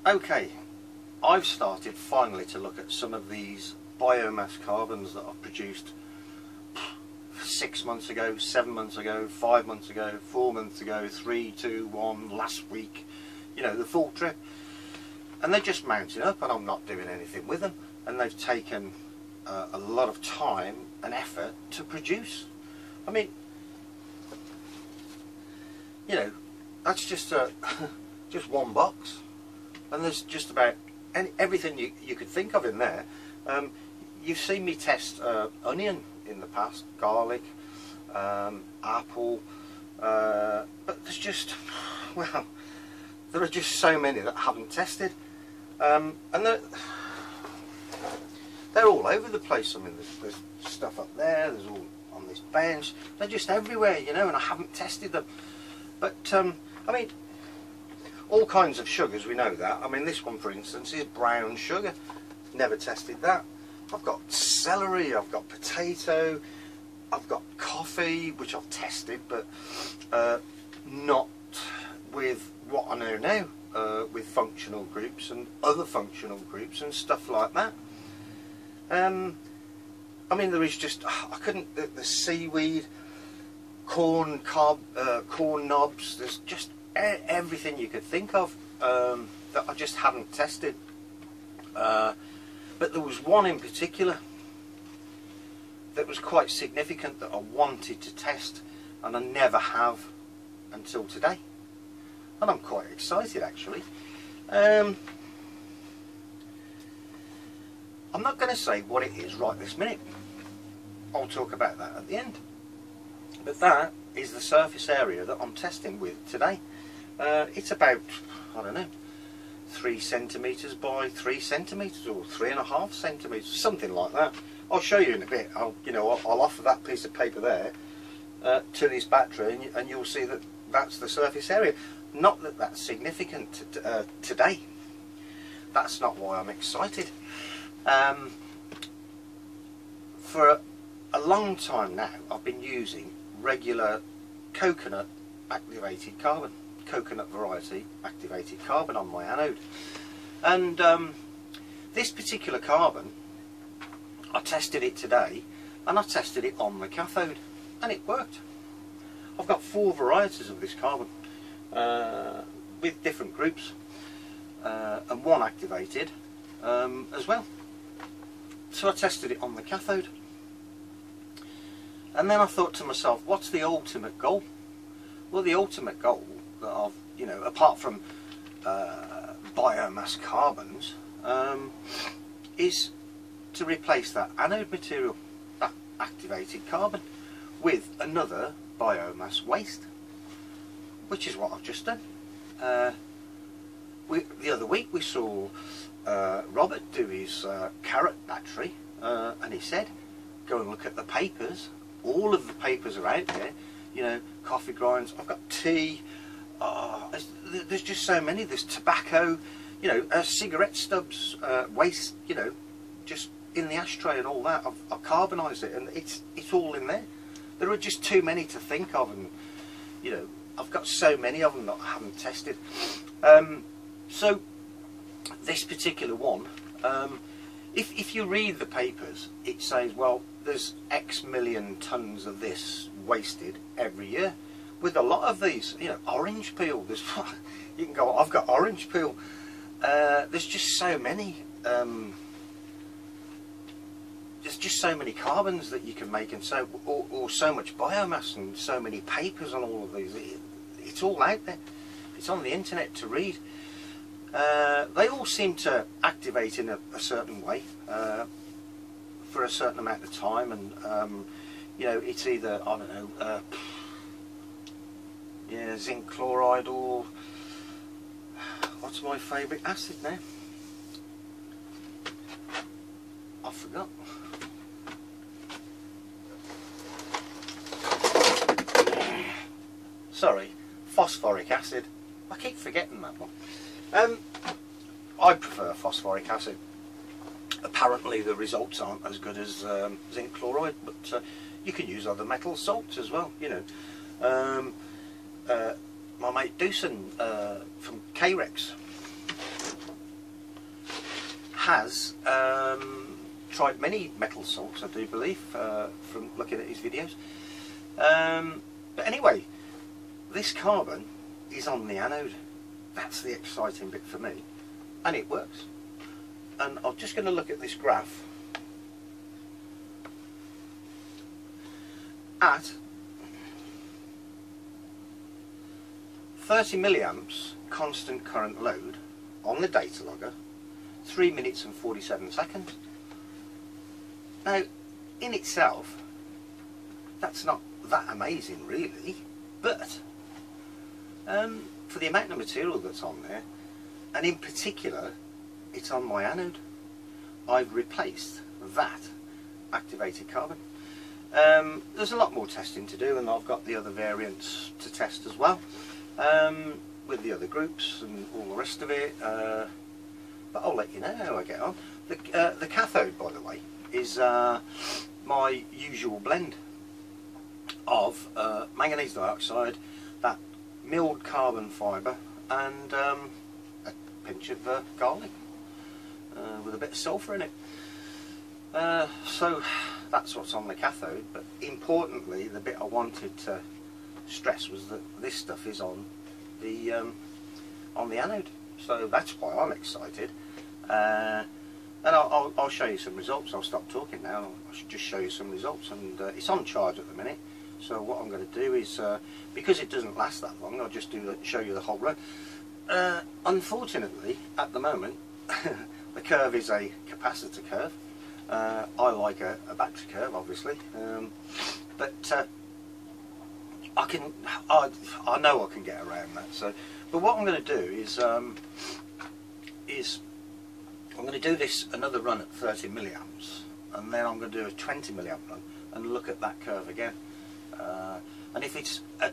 Okay, I've started finally to look at some of these biomass carbons that I've produced 6 months ago, 7 months ago, 5 months ago, 4 months ago, 3, 2, 1, last week, you know, the full trip. And they're just mounting up and I'm not doing anything with them. And they've taken a lot of time and effort to produce. I mean, you know, that's just just one box. And there's just about everything you could think of in there. You've seen me test onion in the past, garlic, apple, but there's just, well, there are just so many that I haven't tested. And they're all over the place. I mean, there's stuff up there, there's all on this bench, they're just everywhere, you know, and I haven't tested them. But, I mean, all kinds of sugars, we know that. I mean, this one, for instance, is brown sugar. Never tested that. I've got celery, I've got potato, I've got coffee, which I've tested, but not with what I know now, with functional groups and other functional groups and stuff like that. I mean, there is just, I couldn't, the seaweed, corn knobs, there's just everything you could think of that I just haven't tested. But there was one in particular that was quite significant that I wanted to test, and I never have until today. And I'm quite excited, actually. I'm not going to say what it is right this minute. I'll talk about that at the end. But that is the surface area that I'm testing with today. It's about, I don't know, 3 centimetres by 3 centimetres or 3.5 centimetres, something like that. I'll show you in a bit. I'll offer that piece of paper there to this battery, and you'll see that that's the surface area. Not that that's significant today. That's not why I'm excited. For a long time now, I've been using regular coconut activated carbon, coconut variety activated carbon on my anode. And this particular carbon, I tested it today, and I tested it on the cathode, and it worked. I've got 4 varieties of this carbon with different groups, and one activated as well. So I tested it on the cathode, and then I thought to myself, what's the ultimate goal? Well, the ultimate goal that I've, you know, apart from biomass carbons, is to replace that anode material, that activated carbon, with another biomass waste, which is what I've just done. The other week we saw Robert do his carrot battery, and he said, go and look at the papers. All of the papers are out there, you know, coffee grinds, I've got tea, there's just so many. There's tobacco, you know, cigarette stubs, waste, you know, just in the ashtray and all that. I've carbonised it, and it's all in there. There are just too many to think of, and you know, I've got so many of them that I haven't tested. So this particular one, if you read the papers, it says, well, there's X million tonnes of this wasted every year. With a lot of these, you know, orange peel, there's, you can go, I've got orange peel. There's just so many. There's just so many carbons that you can make, and so or so much biomass, and so many papers on all of these. It's all out there. It's on the internet to read. They all seem to activate in a certain way for a certain amount of time, and you know, it's either, I don't know, yeah, zinc chloride, or what's my favourite acid now? I forgot. Sorry, phosphoric acid. I keep forgetting that one. I prefer phosphoric acid. Apparently the results aren't as good as zinc chloride, but you can use other metal salts as well, you know. My mate Doosan from K-Rex, has tried many metal salts, I do believe, from looking at his videos. But anyway, this carbon is on the anode. That's the exciting bit for me, and it works. And I'm just going to look at this graph at 30 milliamps constant current load on the data logger, 3 minutes and 47 seconds. Now, in itself, that's not that amazing really, but for the amount of material that's on there, and in particular it's on my anode, I've replaced that activated carbon. There's a lot more testing to do, and I've got the other variants to test as well, with the other groups and all the rest of it, but I'll let you know how I get on. The cathode, by the way, is my usual blend of manganese dioxide, that milled carbon fibre, and a pinch of garlic with a bit of sulphur in it. So that's what's on the cathode, but importantly the bit I wanted to stress was that this stuff is on the anode, so that's why I'm excited. And I'll show you some results. I'll stop talking now. I should just show you some results, and it's on charge at the minute. So what I'm going to do is, because it doesn't last that long, I'll just show you the whole row. Unfortunately, at the moment, the curve is a capacitor curve. I like a battery curve, obviously, but I know I can get around that. So, but what I'm going to do is I'm going to do this another run at 30 milliamps, and then I'm going to do a 20 milliamp run and look at that curve again. And if it's a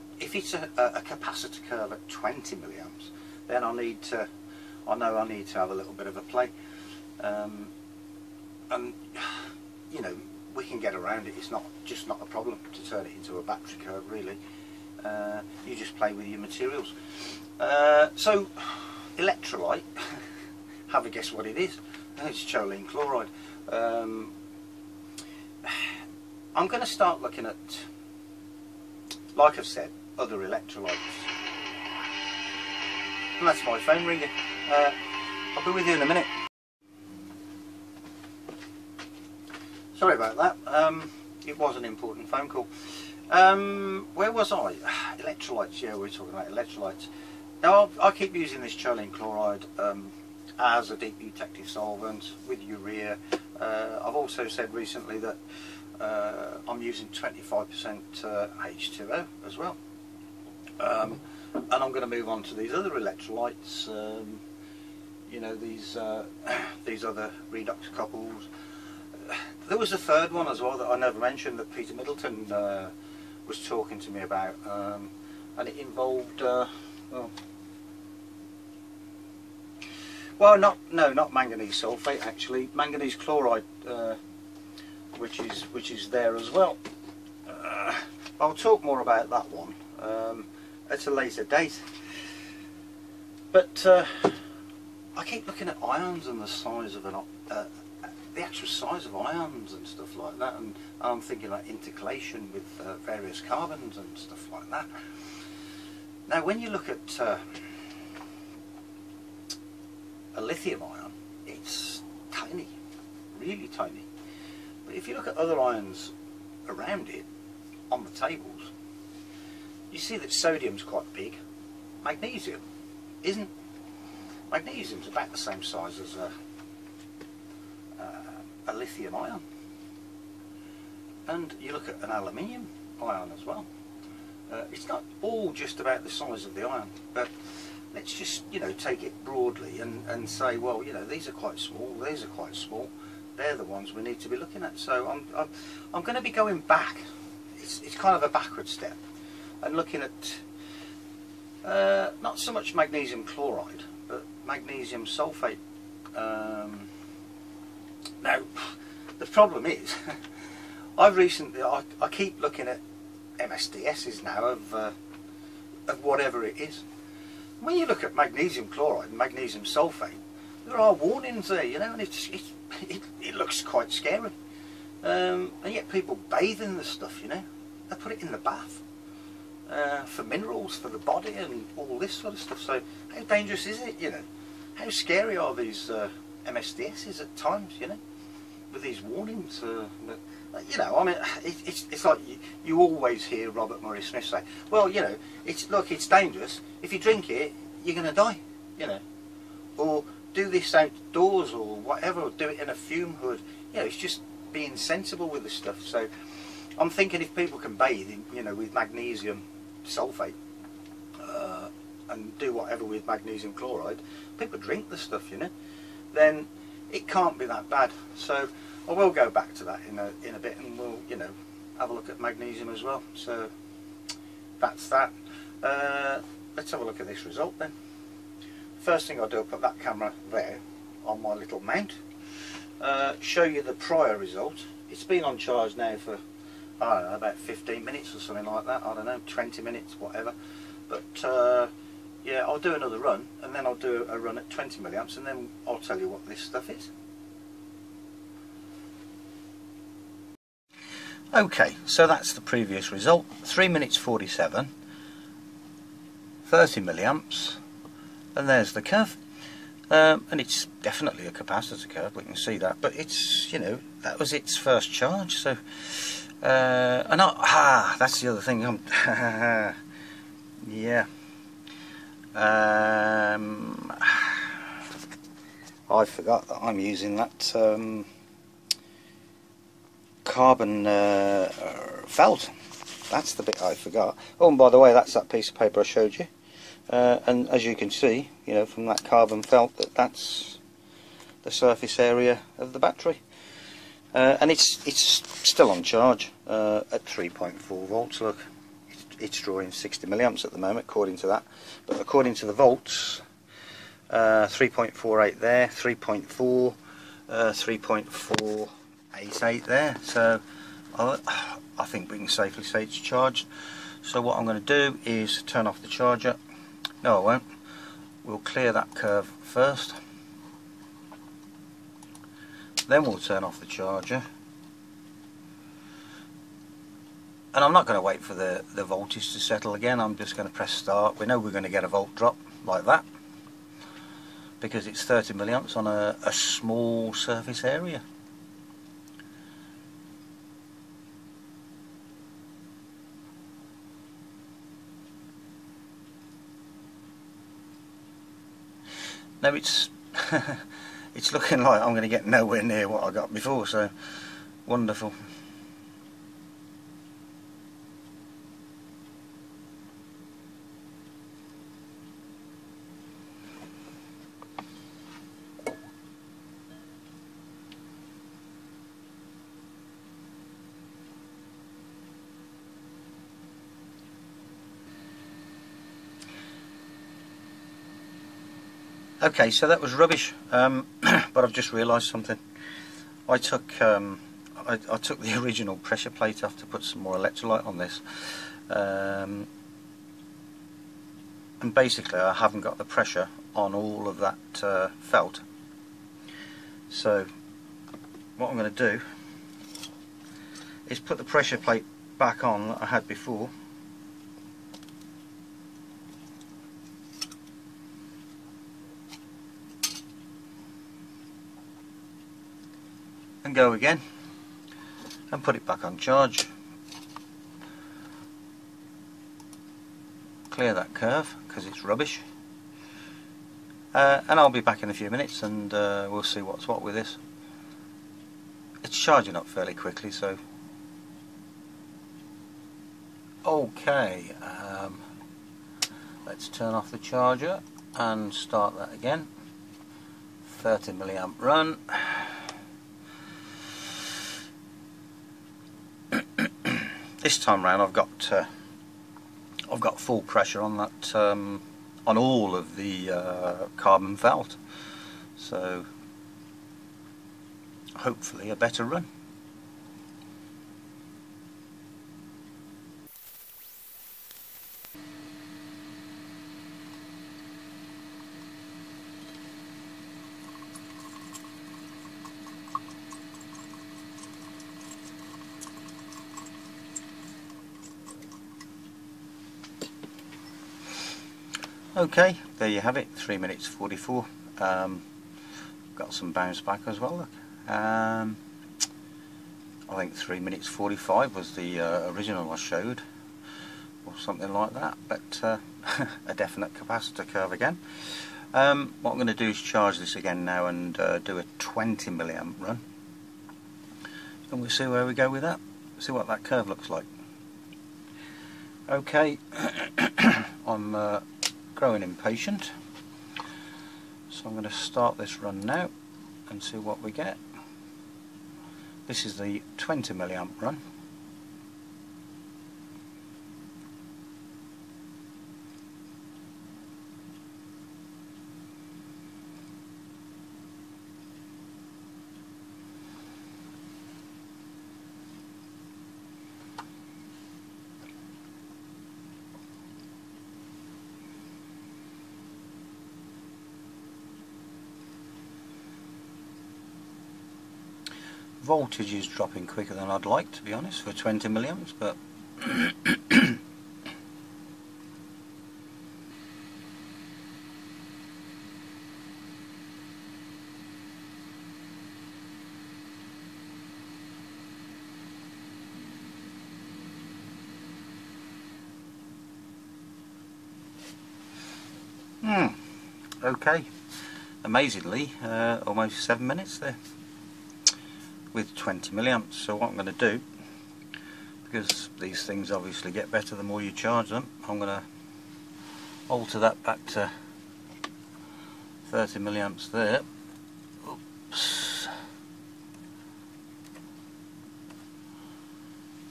capacitor curve at 20 milliamps, then I know I need to have a little bit of a play. And you know, we can get around it. It's not a problem to turn it into a battery curve, really. You just play with your materials. So electrolyte, have a guess what it is. It's choline chloride. I'm going to start looking at, like I've said, other electrolytes. And that's my phone ringing. I'll be with you in a minute. Sorry about that. It was an important phone call. Where was I? Electrolytes. Yeah, we were talking about electrolytes. Now I keep using this choline chloride as a deep eutectic solvent with urea. I've also said recently that I'm using 25% H2O as well. And I'm going to move on to these other electrolytes. You know, these other redox couples. There was a third one as well that I never mentioned, that Peter Middleton was talking to me about, and it involved not manganese sulfate, actually manganese chloride, which is there as well. I'll talk more about that one at a later date. But I keep looking at ions and the size of the actual size of ions and stuff like that, and I'm thinking like intercalation with various carbons and stuff like that. Now when you look at a lithium ion, it's tiny, really tiny. But if you look at other ions around it on the tables, you see that sodium's quite big. Magnesium isn't. Magnesium's about the same size as a lithium ion. And you look at an aluminium ion as well. It's not all just about the size of the ion, but let's just, you know, take it broadly and say, well, you know, these are quite small, these are quite small, they're the ones we need to be looking at. So I'm going to be going back. It's kind of a backward step and looking at not so much magnesium chloride, but magnesium sulfate. Now the problem is I keep looking at MSDSs now of whatever it is. When you look at magnesium chloride and magnesium sulfate, there are warnings there, you know, and it looks quite scary. And yet people bathe in the stuff, you know. They put it in the bath for minerals for the body and all this sort of stuff. So how dangerous is it, you know? How scary are these MSDSs at times, you know, with these warnings? You know, I mean, it's like you always hear Robert Murray Smith say, well, you know, look, it's dangerous. If you drink it, you're going to die, you know. Or do this outdoors or whatever, or do it in a fume hood. You know, it's just being sensible with the stuff. So I'm thinking if people can bathe in, you know, with magnesium sulfate and do whatever with magnesium chloride, people drink the stuff, you know, then it can't be that bad. So I will go back to that in a bit, and we'll, you know, have a look at magnesium as well. So that's that. Let's have a look at this result then. First thing I'll do, I'll put that camera there on my little mount, show you the prior result. It's been on charge now for, I don't know, about 15 minutes or something like that. I don't know, 20 minutes, whatever. But yeah, I'll do another run, and then I'll do a run at 20 milliamps, and then I'll tell you what this stuff is. Okay, so that's the previous result. 3 minutes 47, 30 milliamps, and there's the curve. And it's definitely a capacitor curve, we can see that, but it's, you know, that was its first charge. So and that's the other thing. Yeah, I forgot that I'm using that carbon felt. That's the bit I forgot. Oh, and by the way, that's that piece of paper I showed you. And as you can see, you know, from that carbon felt, that's the surface area of the battery. And it's still on charge at 3.4 volts. Look, it's drawing 60 milliamps at the moment, according to that. But according to the volts, 3.48 there, 3.4, 3.488 there. So I think we can safely say it's charged. So what I'm going to do is turn off the charger. No, I won't. We'll clear that curve first. Then we'll turn off the charger. And I'm not going to wait for the voltage to settle again. I'm just going to press start. We know we're going to get a volt drop like that, because it's 30 milliamps on a small surface area. Now it's it's looking like I'm going to get nowhere near what I got before, so wonderful. Okay, so that was rubbish, but I've just realised something. I took the original pressure plate off to put some more electrolyte on this, and basically I haven't got the pressure on all of that felt. So what I'm going to do is put the pressure plate back on that I had before. And go again and put it back on charge. Clear that curve because it's rubbish, and I'll be back in a few minutes, and we'll see what's what with this. It's charging up fairly quickly, so okay, let's turn off the charger and start that again. 30 milliamp run. This time round I've got full pressure on that on all of the carbon felt, so hopefully a better run. Okay, there you have it, 3 minutes 44. Got some bounce back as well, look. I think 3 minutes 45 was the original I showed, or something like that, but a definite capacitor curve again. What I'm going to do is charge this again now and do a 20 milliamp run, and we'll see where we go with that, see what that curve looks like. Okay, I'm growing impatient, so I'm going to start this run now and see what we get. This is the 20 milliamp run. Voltage is dropping quicker than I'd like, to be honest, for 20 milliamps, but okay, amazingly, almost 7 minutes there with 20 milliamps. So what I'm going to do, because these things obviously get better the more you charge them, I'm going to alter that back to 30 milliamps there. Oops.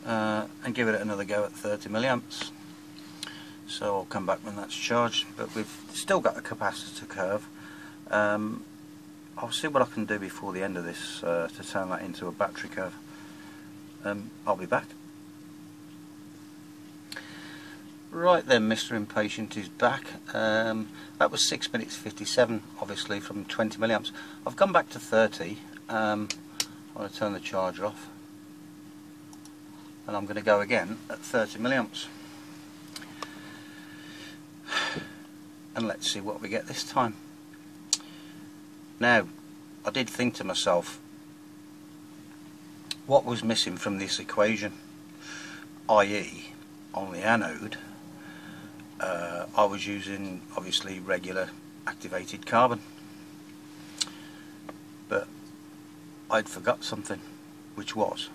And give it another go at 30 milliamps. So I'll come back when that's charged, but we've still got a capacitor curve. I'll see what I can do before the end of this to turn that into a battery curve. I'll be back. Right then, Mr. Impatient is back. That was 6 minutes 57, obviously, from 20 milliamps. I've gone back to 30. I'm going to turn the charger off, and I'm going to go again at 30 milliamps. And let's see what we get this time. Now, I did think to myself, what was missing from this equation, i.e. on the anode, I was using obviously regular activated carbon, but I'd forgot something, which was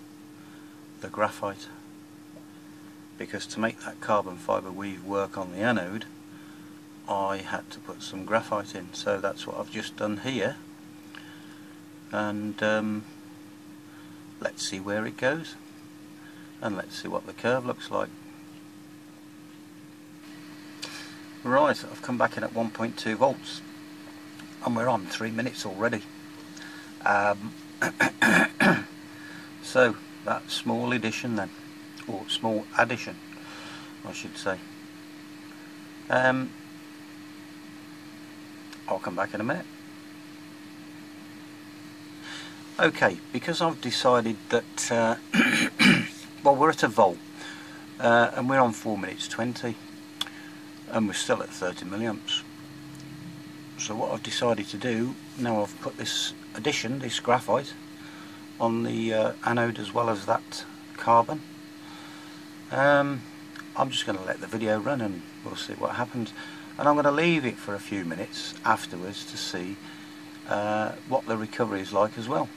the graphite, because to make that carbon fibre weave work on the anode I had to put some graphite in, so that's what I've just done here, and let's see where it goes, and let's see what the curve looks like. Right, I've come back in at 1.2 volts and we're on 3 minutes already. So that small addition then, or small addition I should say. I'll come back in a minute. Okay, because I've decided that well, we're at a volt and we're on 4 minutes 20 and we're still at 30 milliamps. So what I've decided to do, now I've put this addition, this graphite, on the anode as well as that carbon, I'm just going to let the video run and we'll see what happens. And I'm going to leave it for a few minutes afterwards to see what the recovery is like as well.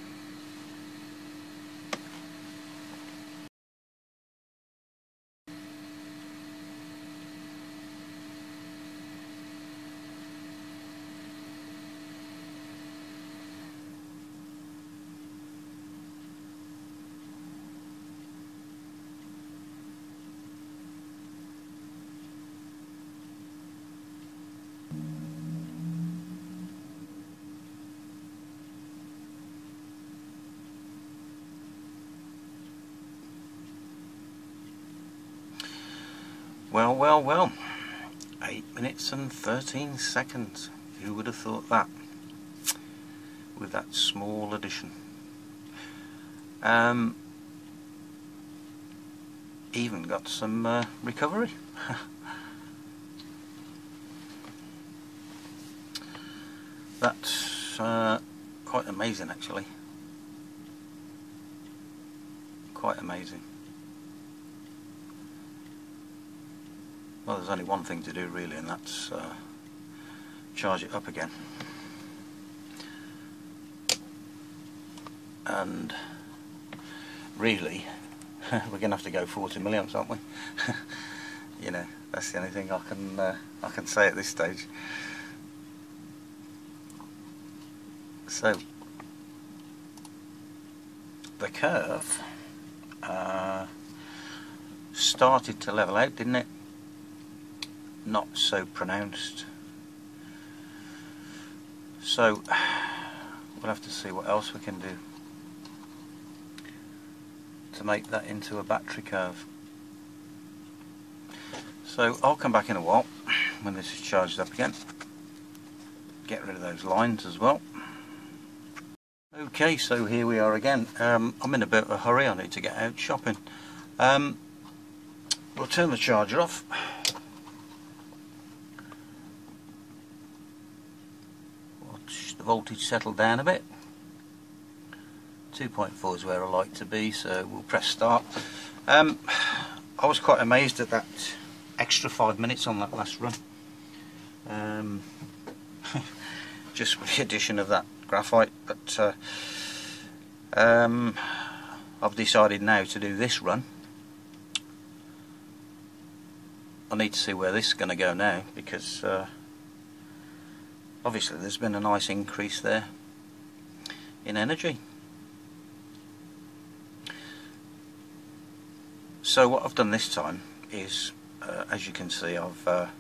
Well, 8 minutes and 13 seconds. Who would have thought that? With that small addition. Even got some recovery. that's quite amazing actually. Quite amazing. Well, there's only one thing to do really, and that's charge it up again. And really, we're going to have to go 40 milliamps, aren't we? You know, that's the only thing I can say at this stage. So the curve started to level out, didn't it? Not so pronounced. So we'll have to see what else we can do to make that into a battery curve. So I'll come back in a while when this is charged up again. Get rid of those lines as well. Okay, so here we are again. I'm in a bit of a hurry, I need to get out shopping. We'll turn the charger off. Watch the voltage settle down a bit. 2.4 is where I like to be, so we'll press start. I was quite amazed at that extra 5 minutes on that last run. Just with the addition of that graphite, but I've decided now to do this run. I need to see where this is going to go now, because obviously there's been a nice increase there in energy. So what I've done this time is, as you can see, I've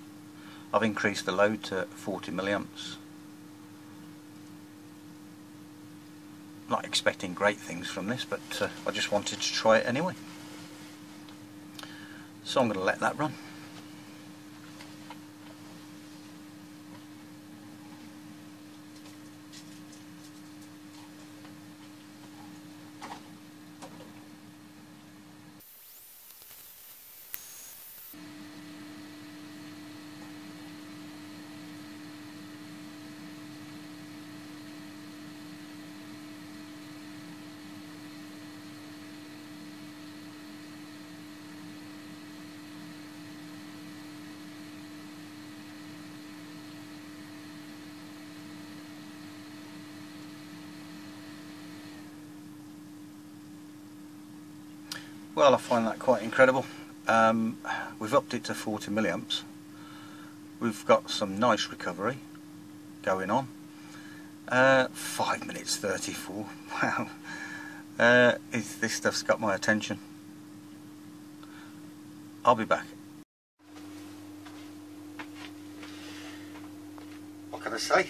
increased the load to 40 milliamps. Not expecting great things from this, but I just wanted to try it anyway. So I'm going to let that run. Well, I find that quite incredible. We've upped it to 40 milliamps. We've got some nice recovery going on. 5 minutes 34. Wow. This stuff's got my attention. I'll be back. What can I say?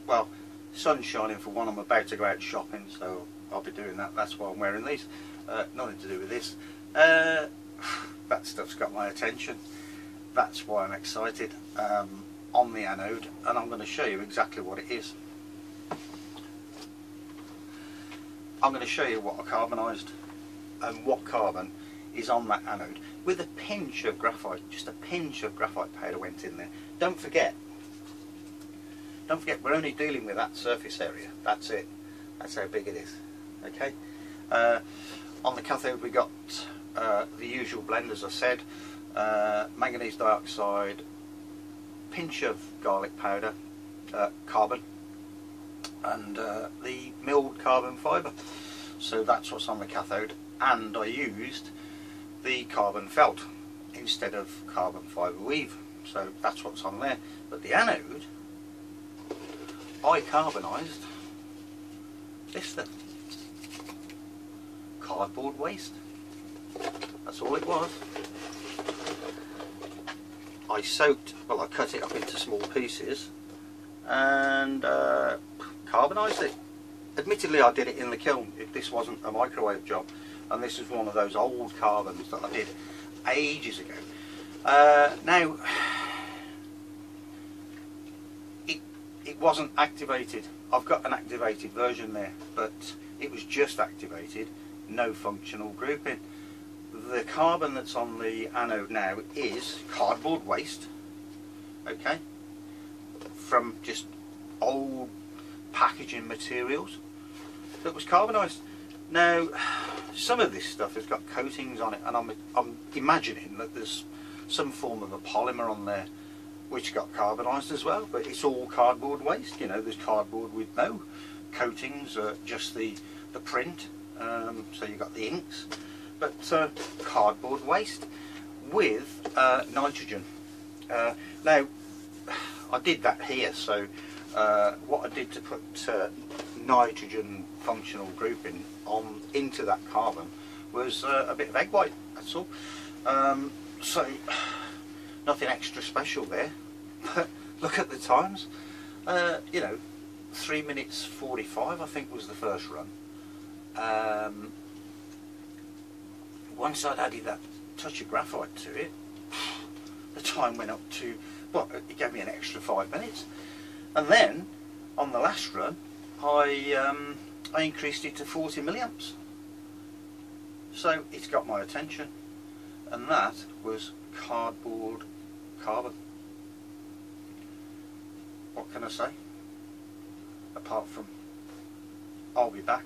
Well, sun's shining for one. I'm about to go out shopping, so I'll be doing that. That's why I'm wearing these. Nothing to do with this. That stuff's got my attention. That's why I'm excited on the anode, and I'm going to show you exactly what it is. I'm going to show you what I carbonised and what carbon is on that anode, with a pinch of graphite. Just a pinch of graphite powder went in there. Don't forget, we're only dealing with that surface area. That's it. That's how big it is. Okay. On the cathode we got the usual blend, as I said, manganese dioxide, pinch of garlic powder, carbon, and the milled carbon fibre. So that's what's on the cathode, and I used the carbon felt instead of carbon fibre weave. So that's what's on there. But the anode, I carbonised this stuff. Cardboard waste. That's all it was. I cut it up into small pieces and carbonised it. Admittedly, I did it in the kiln. This wasn't a microwave job, and this is one of those old carbons that I did ages ago. Now, it wasn't activated. I've got an activated version there, but it was just activated. No functional grouping. The carbon that's on the anode now is cardboard waste, okay, from just old packaging materials that was carbonised. Now, some of this stuff has got coatings on it, and I'm imagining that there's some form of a polymer on there which got carbonised as well, but it's all cardboard waste. You know, there's cardboard with no coatings, just the print, so you've got the inks, but cardboard waste with nitrogen. Now, I did that here, so what I did to put nitrogen functional grouping into that carbon was a bit of egg white, that's all. So nothing extra special there, but look at the times. You know, 3 minutes 45 I think was the first run. Once I'd added that touch of graphite to it, the time went up to, well, it gave me an extra 5 minutes. And then on the last run I increased it to 40 milliamps. So it's got my attention, and that was cardboard carbon. What can I say? Apart from, I'll be back.